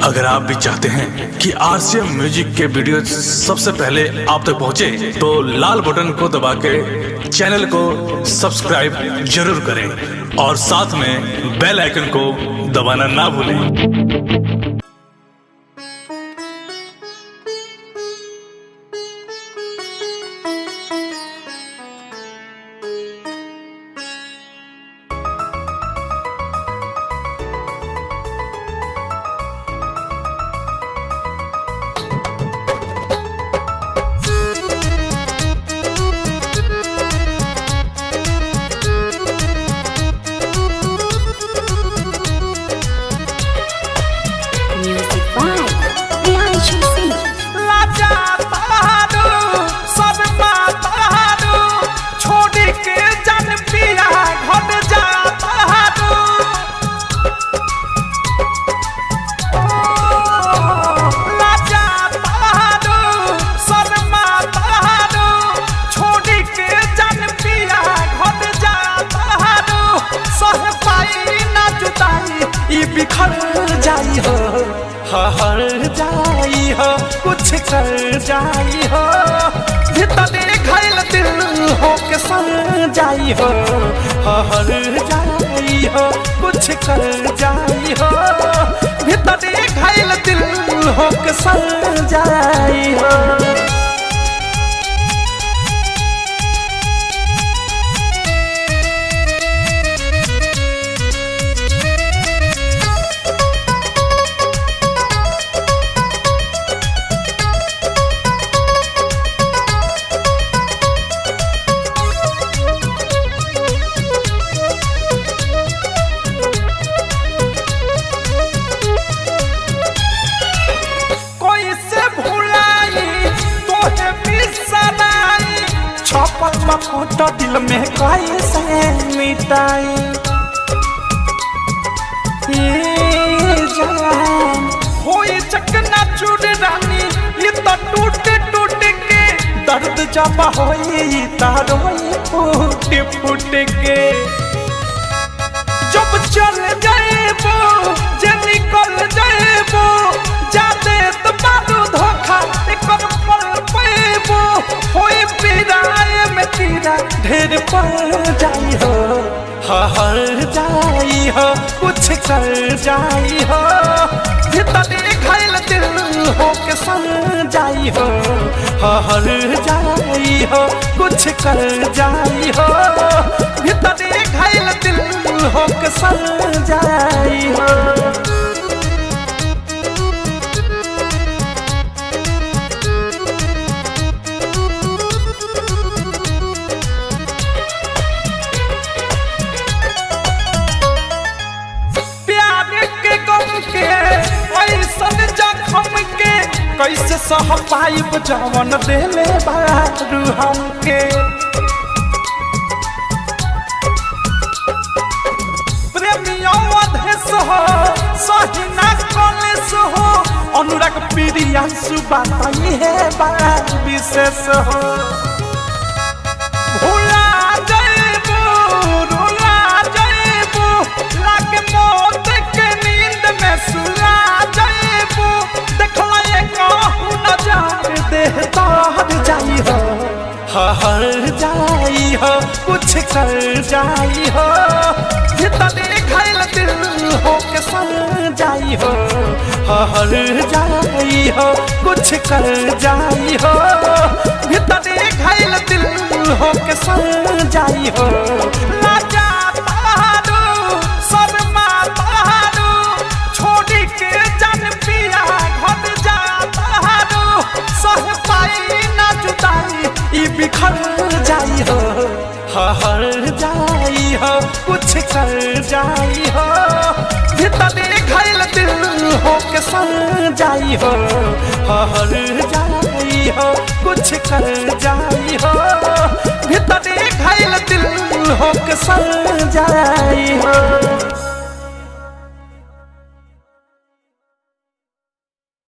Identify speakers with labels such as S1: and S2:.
S1: अगर आप भी चाहते हैं कि आरसीएम म्यूजिक के वीडियो सबसे पहले आप तक पहुंचे, तो लाल बटन को दबा के चैनल को सब्सक्राइब जरूर करें और साथ में बेल आइकन को दबाना ना भूलें।
S2: बिखर जाई हो, हर जाई हो, कुछ कर जाई हो, भीतर घायल दिल हो के सर जाई हो, हर जाई हो, कुछ कर जाई हो, भीतर घायल दिल हो के सर जाई हो। फोटो दिल में कैसे मिटाई जान होई चकना चूड़ रानी, ये तो टूट टूट के दर्द जब होई तारोई फूट फूट के, जब चल जाएबो जे निकल जाएबो, जाते तो बारू धोखा एकर पल पेबो, होई पिराए में तीरा ढेर पड़ जाई हो, हर जाई हो, कुछ कर जाई हो, भीतर घायल दिल हो के सर जाई हो, हर जाई हो, कुछ कर जाई हो, भीतर घायल दिल हो के सर जाई हो। कैसे सह पाइब जवन देले बारू हमके, प्रेमियों अधेश हो, सही ना कलेश हो, अनुराग प्रियांशु बाताई है बात विशेष हो, भूला जाएबो रुला जाएबो, लागे मौत के नींद में सुला जाएबो, देखला देह तार जाई हो, हर जाई हो, कुछ कर जाई हो, भीतर घायल दिल हो के सर जाई हो, हर जाई हो, कुछ कर जाई हो, भीतर घायल दिल हो के सर जाई हो। लाजा तारू शर्मा तारू, छोड़ी के जन पिया घर जा तारू, सह पाई ना जुदाई ई बिखर जाई हो, हर जाई हो, कुछ कर जाई हो, भीतर घायल दिल हो के सर जाई हो, हर जाई हो, कुछ कर जाई हो, भीतर घायल दिल हो के सर जाई हो।